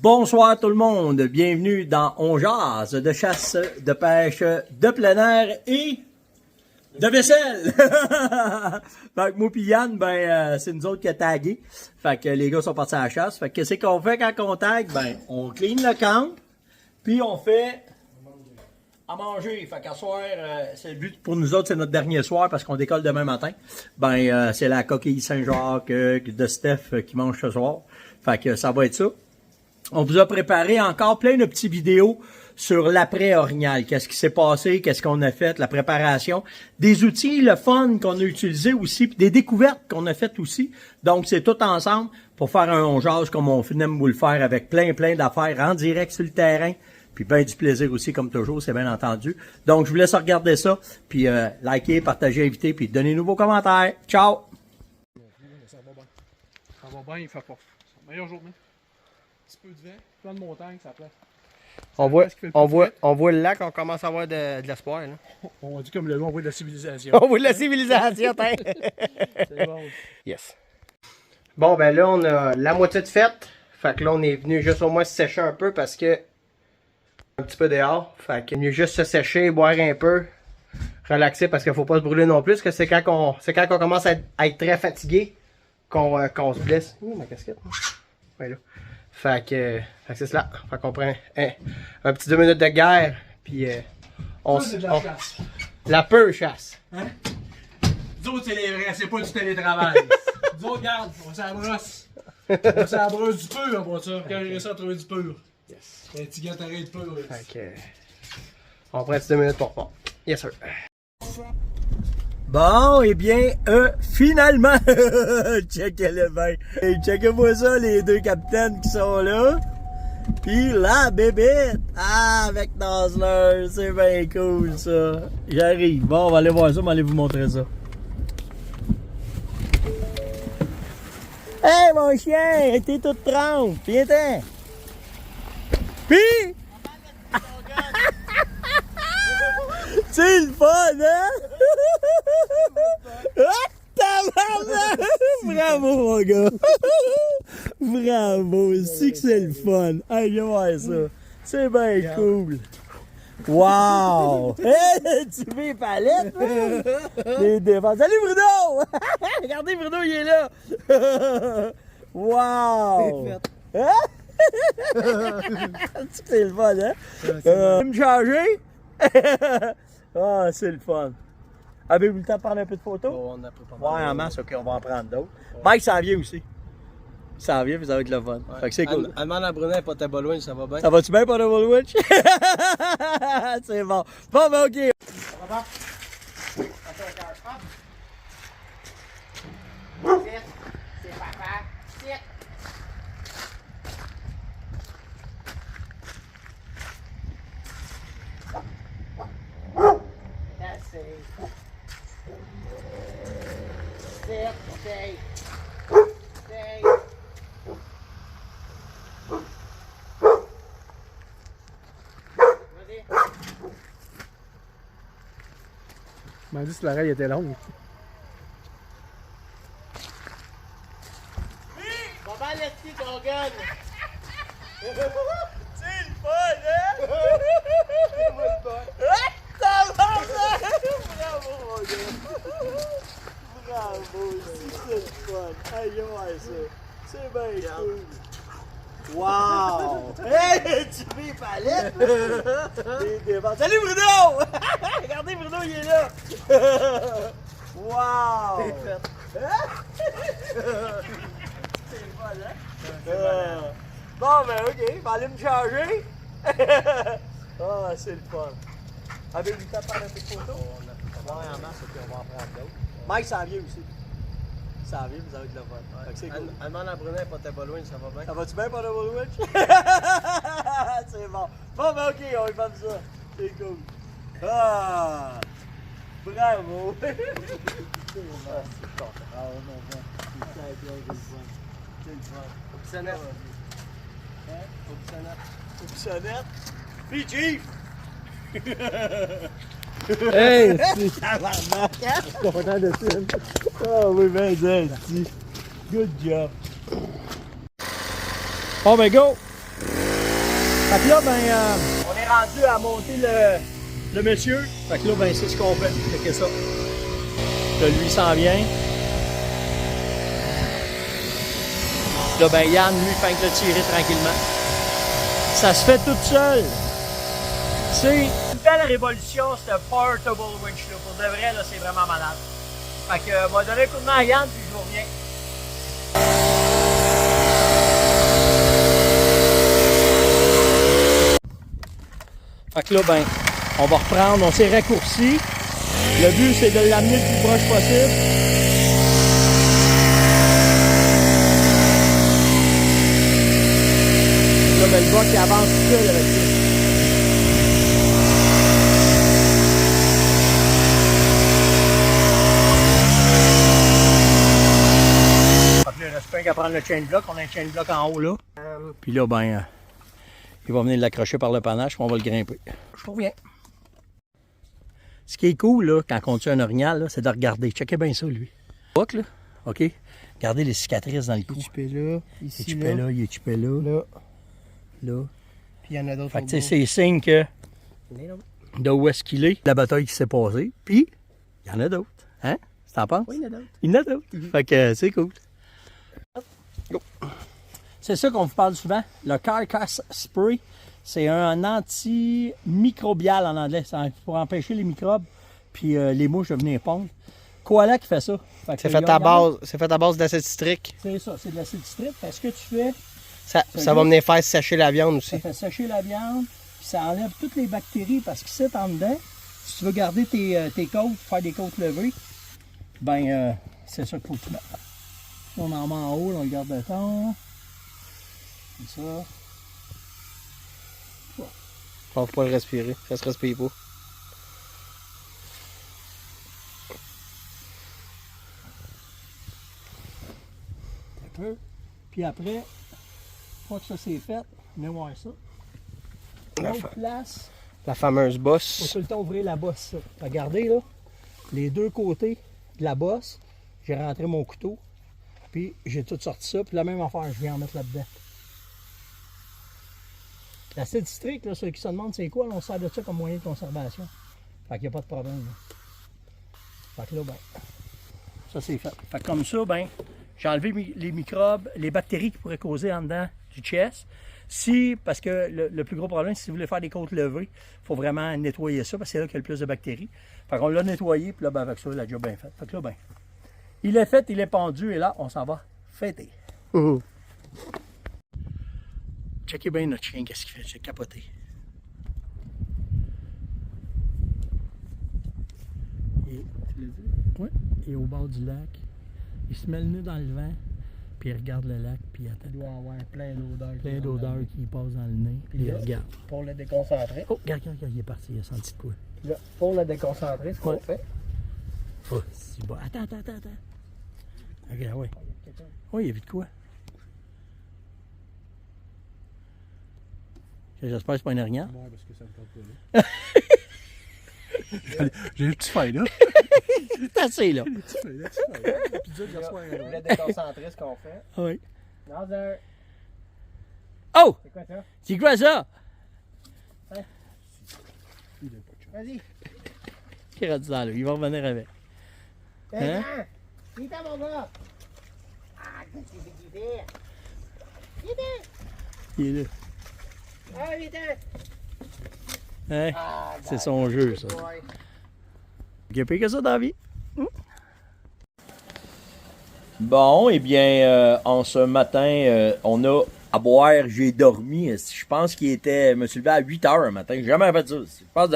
Bonsoir tout le monde, bienvenue dans On Jase de chasse, de pêche, de plein air et de vaisselle. Fait que moi pis Yann, c'est nous autres qui a tagué. Fait que les gars sont partis à la chasse. Fait que qu'est-ce qu'on fait quand on tag? Ben, on clean le camp, puis on fait à manger. Fait qu'à soir, c'est le but pour nous autres, c'est notre dernier soir parce qu'on décolle demain matin. C'est la coquille Saint-Jacques de Steph qui mange ce soir. Fait que ça va être ça. On vous a préparé encore plein de petites vidéos sur l'après-orignal. Qu'est-ce qui s'est passé, qu'est-ce qu'on a fait, la préparation. Des outils, le fun qu'on a utilisé aussi, puis des découvertes qu'on a faites aussi. Donc, c'est tout ensemble pour faire un On Jase comme on aime vous le faire avec plein d'affaires en direct sur le terrain. Puis ben du plaisir aussi, comme toujours, c'est bien entendu. Donc, je vous laisse regarder ça, puis likez, partagez, invitez, puis donnez-nous vos commentaires. Ciao! Ça va bien, il fait pas. C'est la meilleure journée. Un petit peu de vent, plein de montagnes, ça place. On voit le lac, on commence à avoir de l'espoir. On dit comme le loup, on voit de la civilisation. On voit de la civilisation, t'es. C'est bon. Yes. Bon, ben là, on a la moitié de fête. Fait que là, on est venu juste au moins se sécher un peu parce que un petit peu dehors. Fait que mieux juste se sécher, boire un peu, relaxer parce qu'il faut pas se brûler non plus. Parce que c'est quand on commence à être très fatigué qu'on se blesse. Ouh, ma casquette. Ouais, là. Fait que c'est cela. Fait qu'on prend un petit 2 minutes de guerre, puis C'est de la chasse. La peur chasse. Hein? Nous autres, c'est les vrais, c'est pas du télétravail. Nous autres, regarde, on s'abrosse. On s'abrosse du pur, on va ça. Quand j'ai réussi à trouver du pur. Yes. Un petit gars de pur. Fait que on prend un petit 2 minutes pour part. Yes sir. Bon, eh bien, finalement, checkez-le bien. Hey, checkez-moi ça, les deux capitaines qui sont là. Puis la bébête, avec Dazzler, c'est bien cool ça. J'arrive. Bon, on va aller voir ça, on va aller vous montrer ça. Hey mon chien, t'es toute trempe, viens-t'en. Puis... C'est le fun, hein? Ah, tabarnak! Bravo, mon gars! Bravo! C'est que c'est le fun! Hey, viens voir ça! C'est bien cool! Wow! Hey, tu veux les palettes? Les défenses. Salut, Bruno! Regardez, Bruno, il est là! Wow! C'est que c'est le fun, hein? Tu veux me changer? Ah, c'est le fun. Avez-vous le temps de prendre un peu de photos? Oh, on a pris pas mal. Ouais, en masse, ok, on va en prendre d'autres. Mike s'en vient aussi. Il s'en vient, vous avez de le fun. Ouais. Fait que c'est cool. Demande à Brunet, pas ta loin, ça va bien. Ça va-tu bien pour le Witch? C'est bon. Bon, ben, ok. C'est papa. Sit. That's it. Sit, stay. Stay. Vas-y. Il m'a dit que l'oreille était longue. Va bien laisser ton gun. C'est le fun, hein? Moi le bon. Bravo, mon gars! Bravo! C'est le fun! Hey, viens voir ça! C'est bien cool! Wow! Hey! Tu fais les palettes? Les défenses. Salut, Bruno! Regardez, Bruno, il est là! Wow! C'est le fun, hein? Bon, ben, ok, on va aller me changer. Ah, c'est le fun. Avez-vous le temps de prendre un peu de photos? Ouais, en masse, et puis on va en prendre d'autres. Mike s'en vient aussi. Il s'en vient, vous avez de la fun. Fait que c'est cool. Demande à Brunet, pas ta loin, ça va bien. Ça va-tu bien pour le Witch? C'est bon. Bon, ben, ok, on y va de ça. C'est cool. Ah! Bravo! C'est bon. Ah, non, non. C'est le fun. C'est le fun. Au petit sonnette. Hein? Au petit sonnette. Au petit sonnette. Puis, Chief! Hey! Tabarnak! Content de film. Ah oui, ben, si. Good job. Bon, ben, go! Fait que là, on est rendu à monter le monsieur. Fait que là, c'est ce qu'on fait. Fait que ça. Là, lui s'en vient. Là, Yann, lui, fait que le tirer tranquillement. Ça se fait tout seul. C'est une belle révolution, ce portable winch là. Pour de vrai, là, c'est vraiment malade. Fait que, on va donner un coup de main à Yann, puis je vous reviens. Fait que là, on va reprendre, on s'est raccourci. Le but, c'est de l'amener le plus proche possible. Là, le gars qui avance tout seul avec lui. Fait que là, il reste pas qu'à prendre le chain block. On a un chain block en haut là. Puis là, il va venir l'accrocher par le panache, puis on va le grimper. Je reviens. Ce qui est cool, là, quand on tue un orignal, là, c'est de regarder. Checkez bien ça, lui. Là, OK? Regardez les cicatrices dans le cou. Il est chupé là, ici, il est chupé là, il est chupé là. Là. Puis il y en a d'autres. Fait que, tu sais, c'est signe que de où est-ce qu'il est, la bataille qui s'est passée. Puis, il y en a d'autres. Hein? Tu t'en penses? Oui, il y en a d'autres. Il y en a d'autres. Fait que, c'est cool. Go. C'est ça qu'on vous parle souvent. Le Carcass Spray, c'est un antimicrobial en anglais. C'est pour empêcher les microbes puis les mouches de venir pondre. Koala qui fait ça. C'est fait à base d'acide citrique. C'est ça, c'est de l'acide citrique. Fait ce que tu fais, ça va venir faire sécher la viande aussi. ça fait sécher la viande, puis ça enlève toutes les bactéries parce qu'ici, en dedans, si tu veux garder tes côtes, faire des côtes levées, c'est ça qu'il faut que tu mettes. On en met en haut, on le garde de temps. Comme ça. On ne peut pas le respirer, ça se respire pas. Un peu. Puis après, une fois que ça c'est fait, venez voir ça. L'autre place, La fameuse il faut bosse. tout le temps ouvrir la bosse. Ça. Regardez là, les deux côtés de la bosse, j'ai rentré mon couteau, puis j'ai tout sorti ça, puis la même affaire, je viens en mettre là-dedans. L'acide citrique, là, ceux qui se demandent c'est quoi, là, on sert de ça comme moyen de conservation. Fait qu'il n'y a pas de problème. Là. Fait que là, ça c'est fait. Fait que comme ça, j'ai enlevé les microbes, les bactéries qui pourraient causer en dedans du chest. Parce que le plus gros problème, si vous voulez faire des côtes levées, il faut vraiment nettoyer ça, parce que c'est là qu'il y a le plus de bactéries. Fait qu'on l'a nettoyé, puis là, avec ça, la job bien faite. Fait que là, il est fait, il est pendu, et là, on s'en va fêter. Checkez bien notre chien, qu'est-ce qu'il fait, j'ai capoté. Oui, il est au bord du lac. Il se met le nez dans le vent, puis il regarde le lac, puis il attend. Il doit avoir plein d'odeurs. Plein d'odeurs qui passent dans le nez, puis il regarde. Pour le déconcentrer. Oh, regarde, il est parti, il a senti de quoi. Là, pour le déconcentrer, ce qu'on fait. Oh, c'est bon. Attends. Regarde, oui. Oui, il a vu de quoi. J'espère que c'est pas un orignal. Ouais, parce que ça me tente pas là. J'ai le petit feuille là. C'est assez, là. Le petit feuille là. La pizza de la soirée. Pour le déconcentrer, ce qu'on fait. Oui. Dans un. Oh! C'est quoi ça? C'est quoi ça? Vas-y. Qui est rendu dans l'eau? Il va revenir avec. Hein? Il est mon gars. Ah, qu'est-ce qu'il fait? Il est là. Ah, il était. Hein? Ah, C'est son jeu, ça. Il y a pire que ça dans la vie. Bon, eh bien, en ce matin, on a à boire, j'ai dormi. Je pense qu'il était. Je me suis levé à 8 h un matin. J'ai jamais fait ça. Je pense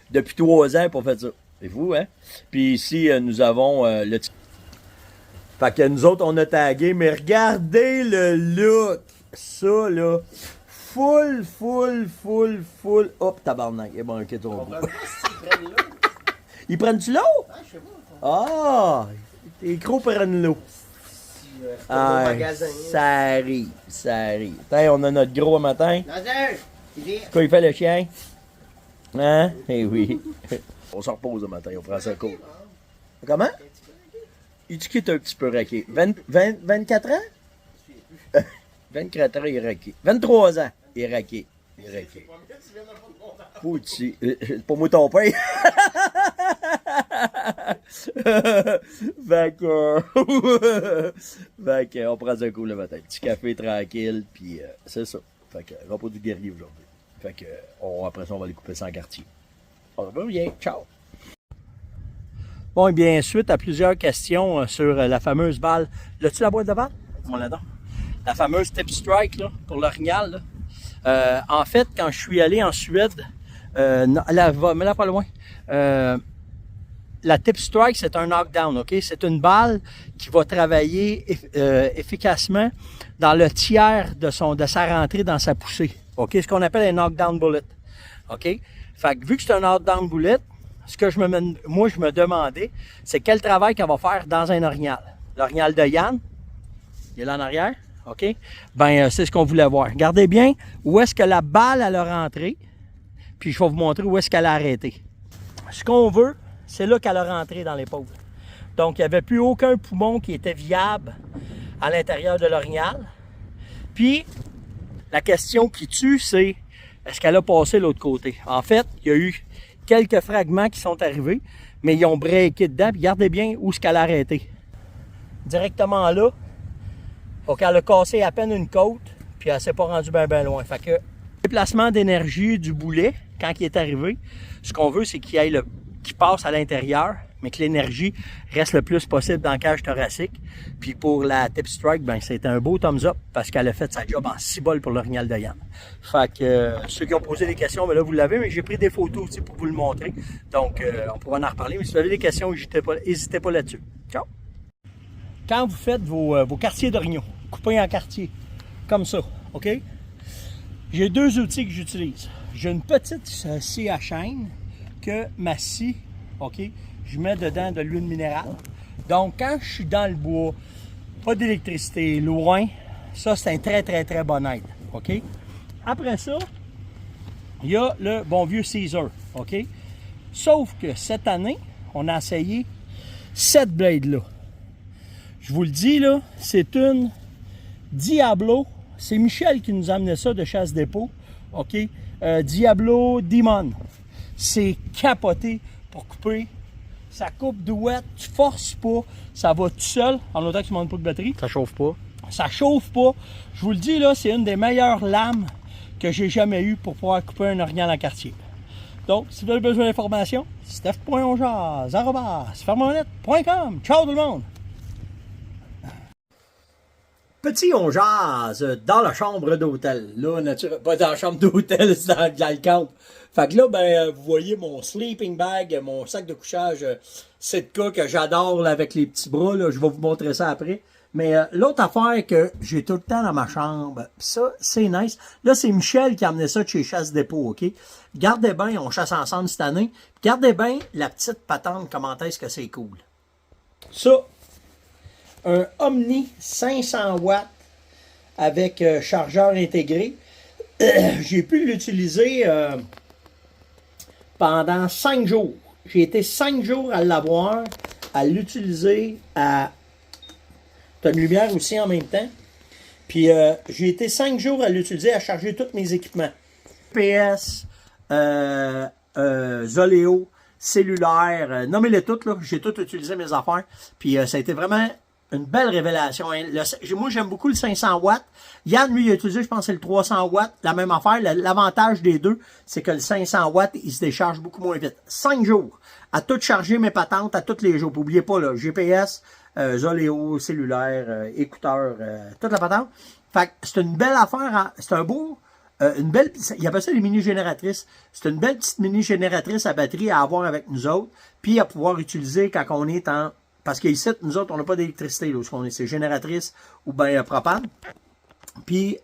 depuis 3 ans pour faire ça. C'est fou, hein? Puis ici, nous avons le. Fait que nous autres, on a tagué, mais regardez le look! Ça, là. Full. Hop, tabarnak. Il est bon, ok, ton Ils prennent-tu l'eau? Ah, je sais pas. Ah! Les gros prennent l'eau. Ah, ça arrive. Tiens, on a notre gros matin. Quoi, il fait le chien? Hein? Eh oui. On s'en repose le matin, on prend ça cool. Comment? Il dit qu'il est un petit peu raqué. 24 ans? 24 ans, il est raqué. 23 ans, il est raqué. Requin. Pouti. C'est pas moi ton père. Fait que, on prend un coup le matin. Petit café tranquille, puis c'est ça. Fait que, repas du guerrier aujourd'hui. Fait que, après ça, on va les couper sans quartier. On revient. Ciao. Bon, et bien, suite à plusieurs questions sur la fameuse balle. L'as-tu la boîte de balle? On l'a donc. La fameuse tip strike, là, pour l'orignal, là. En fait, quand je suis allé en Suède, non, mais là pas loin, la tip strike, c'est un knockdown, ok? C'est une balle qui va travailler efficacement dans le tiers de sa rentrée dans sa poussée, ok? Ce qu'on appelle un knockdown bullet, ok? Fait que vu que c'est un knockdown bullet, ce que je me demandais, c'est quel travail qu'elle va faire dans un orignal. L'orignal de Yann, il est là en arrière. OK? Ben, c'est ce qu'on voulait voir. Regardez bien où est-ce que la balle elle a rentré, puis je vais vous montrer où est-ce qu'elle a arrêté. Ce qu'on veut, c'est là qu'elle a rentré dans l'épaule. Donc, il n'y avait plus aucun poumon qui était viable à l'intérieur de l'orignal. Puis, la question qui tue, c'est est-ce qu'elle a passé de l'autre côté? En fait, il y a eu quelques fragments qui sont arrivés, mais ils ont breaké dedans. Puis, regardez bien où est-ce qu'elle a arrêté. Directement là. Donc, elle a cassé à peine une côte, puis elle ne s'est pas rendue bien loin. Fait que, déplacement d'énergie du boulet, quand il est arrivé, ce qu'on veut, c'est qu'il passe à l'intérieur, mais que l'énergie reste le plus possible dans la cage thoracique. Puis pour la tip strike, ben c'était un beau thumbs up, parce qu'elle a fait sa job en 6 bols pour l'orignal de Yann. Fait que, ceux qui ont posé des questions, ben là, vous l'avez, mais j'ai pris des photos aussi pour vous le montrer. Donc, on pourra en reparler. Mais si vous avez des questions, n'hésitez pas là-dessus. Ciao! Quand vous faites vos quartiers d'orignaux, coupés en quartiers, comme ça, OK? J'ai deux outils que j'utilise. J'ai une petite scie à chaîne que ma scie, OK, je mets dedans de l'huile minérale. Donc, quand je suis dans le bois, pas d'électricité, loin, ça, c'est un très bon aide, OK? Après ça, il y a le bon vieux Caesar, OK? Sauf que cette année, on a essayé cette blade-là. Je vous le dis, là, c'est une Diablo. C'est Michel qui nous a amené ça de Chasse Dépôt. OK? Diablo Demon. C'est capoté pour couper. Ça coupe douette, tu forces pas. Ça va tout seul, en autant que tu ne montes pas de batterie. Ça chauffe pas. Ça chauffe pas. Je vous le dis, là, c'est une des meilleures lames que j'ai jamais eues pour pouvoir couper un orignal en quartier. Donc, si vous avez besoin d'informations, steph.onjaz@fermonette.com. Ciao tout le monde! Petit on jase dans la chambre d'hôtel. Là, pas dans la chambre d'hôtel, c'est dans le camp. Fait que là, ben, vous voyez mon sleeping bag, mon sac de couchage Sitka que j'adore là, avec les petits bras. Là, je vais vous montrer ça après. Mais l'autre affaire que j'ai tout le temps dans ma chambre, pis ça, c'est nice. Là, c'est Michel qui a amené ça de chez Chasse Dépôt, OK? Gardez bien, on chasse ensemble cette année. Gardez bien la petite patente, comment est-ce que c'est cool. Ça, un Omni 500 watts avec chargeur intégré. J'ai pu l'utiliser pendant 5 jours. J'ai été 5 jours à l'avoir, à l'utiliser, à... T'as une lumière aussi en même temps. Puis j'ai été 5 jours à l'utiliser, à charger tous mes équipements. PS, Zoléo, cellulaire, nommez-les toutes, là. J'ai tout utilisé mes affaires. Puis ça a été vraiment une belle révélation. Hein. Moi, j'aime beaucoup le 500 watts. Yann, lui, il a utilisé, je pense, c'est le 300 watts. La même affaire. L'avantage des deux, c'est que le 500 watts, il se décharge beaucoup moins vite. 5 jours à tout charger mes patentes à tous les jours. Puis, n'oubliez pas, là, GPS, Zoléo, cellulaire, écouteurs, toute la patente. Fait que c'est une belle affaire. Hein. C'est un beau... une belle, il appelle ça les mini-génératrices. C'est une belle petite mini-génératrice à batterie à avoir avec nous autres, puis à pouvoir utiliser quand on est en... Parce qu'ici, nous autres, on n'a pas d'électricité, là, c'est génératrice ou bien propane. Puis,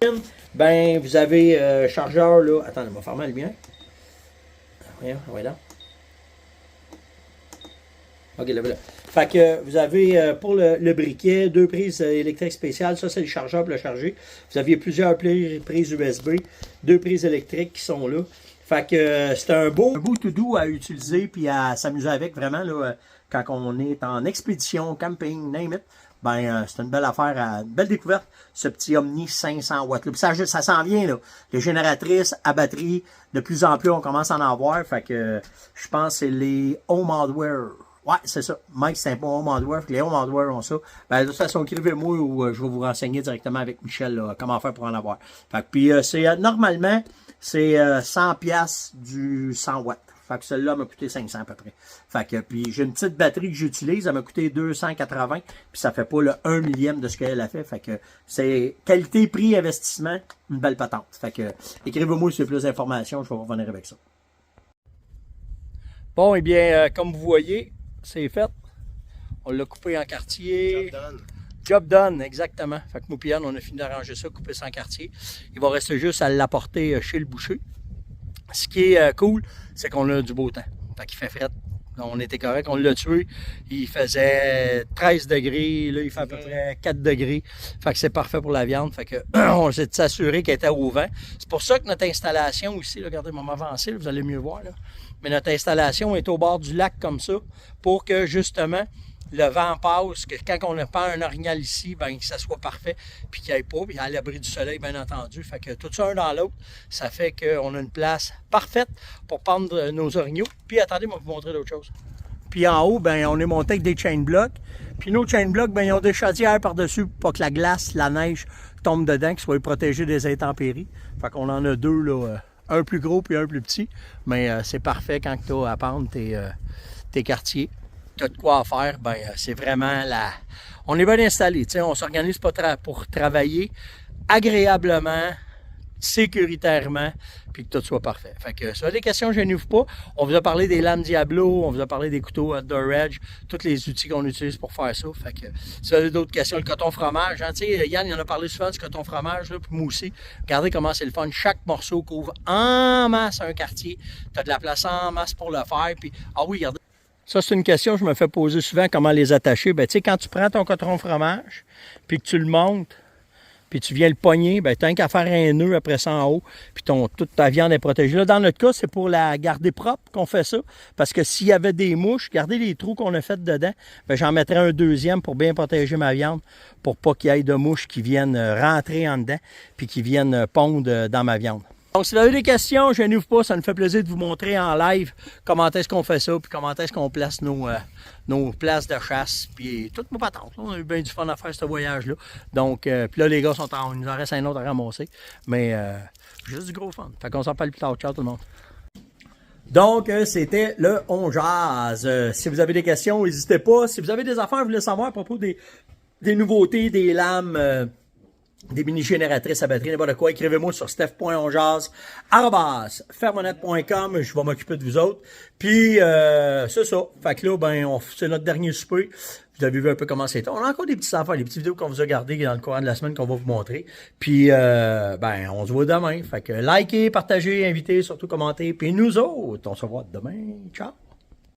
ben, vous avez chargeur, là... Attends, on va faire mal bien. Voilà. OK, là, voilà. Fait que vous avez pour le briquet 2 prises électriques spéciales. Ça, c'est le chargeur pour le charger. Vous aviez plusieurs prises USB, 2 prises électriques qui sont là. Fait que c'est un beau to-do à utiliser puis à s'amuser avec vraiment là, quand on est en expédition, camping, name it. c'est une belle affaire, une belle découverte, ce petit Omni 500 watts. Là. Puis ça s'en vient, là. Les génératrices à batterie, de plus en plus, on commence à en avoir. Fait que je pense que c'est les Home Hardware. Ouais, c'est ça. Mike, c'est un bon Home Hardware. Les Home Hardware ont ça. Ben, de toute façon, écrivez-moi ou je vais vous renseigner directement avec Michel là, comment faire pour en avoir. Fait que, puis, normalement, c'est 100$ du 100 watts. Fait que celle-là m'a coûté 500 à peu près. Fait que, puis j'ai une petite batterie que j'utilise, elle m'a coûté 280, puis ça fait pas le 1 millième de ce qu'elle a fait. Fait que c'est qualité, prix, investissement, une belle patente. Fait que, écrivez-moi si vous avez plus d'informations, je vais revenir avec ça. Bon, eh bien, comme vous voyez, c'est fait. On l'a coupé en quartier. Job done. Job done, exactement. Fait que moi et Yann, on a fini d'arranger ça, couper ça en quartier. Il va rester juste à l'apporter chez le boucher. Ce qui est cool, c'est qu'on a du beau temps. Fait qu'il fait fret. On était correct, on l'a tué. Il faisait 13 degrés, là il fait à peu près 4 degrés. Fait que c'est parfait pour la viande. Fait que on s'est assuré qu'elle était au vent. C'est pour ça que notre installation ici, là, regardez, on avancé, vous allez mieux voir. Là. Mais notre installation est au bord du lac comme ça, pour que justement le vent passe, que quand on n'a pas un orignal ici, ben, que ça soit parfait, puis qu'il n'y ait pas, puis à l'abri du soleil, bien entendu. Fait que tout ça un dans l'autre, ça fait qu'on a une place parfaite pour pendre nos orignaux. Puis attendez, moi, je vais vous montrer d'autres choses. Puis en haut, ben, on est monté avec des chain blocks. Puis nos chain blocks, ben, ils ont des chaudières par-dessus pour pas que la glace, la neige tombe dedans, qu'ils soient protégés des intempéries. Fait qu'on en a deux, là, un plus gros puis un plus petit. Mais c'est parfait quand tu as à pendre tes quartiers. Tu as de quoi faire, ben c'est vraiment la... On est bien installé, on s'organise pas pour travailler agréablement, sécuritairement, puis que tout soit parfait. Fait que ça, des questions, je n'ouvre pas. On vous a parlé des lames Diablo, on vous a parlé des couteaux Outdoor Edge, tous les outils qu'on utilise pour faire ça. Fait que si vous avez d'autres questions, le coton fromage, hein, Yann, il en a parlé souvent du coton fromage, là, puis moi aussi. Regardez comment c'est le fun. Chaque morceau couvre en masse un quartier. Tu as de la place en masse pour le faire. Puis, ah oui, regardez. Ça, c'est une question que je me fais poser souvent, comment les attacher. Ben, tu sais, quand tu prends ton coton fromage, puis que tu le montes, puis tu viens le pogner, ben, tu n'as qu'à faire un nœud après ça en haut, puis toute ta viande est protégée. Là, dans notre cas, c'est pour la garder propre qu'on fait ça, parce que s'il y avait des mouches, regardez les trous qu'on a fait dedans, ben, j'en mettrais un deuxième pour bien protéger ma viande, pour pas qu'il y ait de mouches qui viennent rentrer en dedans, puis qui viennent pondre dans ma viande. Donc, si vous avez des questions, je n'ouvre pas, ça me fait plaisir de vous montrer en live comment est-ce qu'on fait ça, puis comment est-ce qu'on place nos places de chasse, puis toutes nos patentes. On a eu bien du fun à faire ce voyage-là. Donc, puis là, les gars, il nous en reste un autre à ramasser, mais juste du gros fun. Fait qu'on s'en parle plus tard. Ciao tout le monde. Donc, c'était le On Jase. Si vous avez des questions, n'hésitez pas. Si vous avez des affaires, vous voulez savoir à propos des nouveautés, des lames... des mini-génératrices à batterie, n'importe quoi, écrivez-moi sur steph.onjaz@fermonet.com, je vais m'occuper de vous autres. Puis, c'est ça. Fait que là, ben, c'est notre dernier souper. Vous avez vu un peu comment c'était. On a encore des petites affaires, des petites vidéos qu'on vous a gardées dans le courant de la semaine qu'on va vous montrer. Puis, ben, on se voit demain. Fait que likez, partagez, invitez, surtout commentez. Puis nous autres, on se voit demain. Ciao!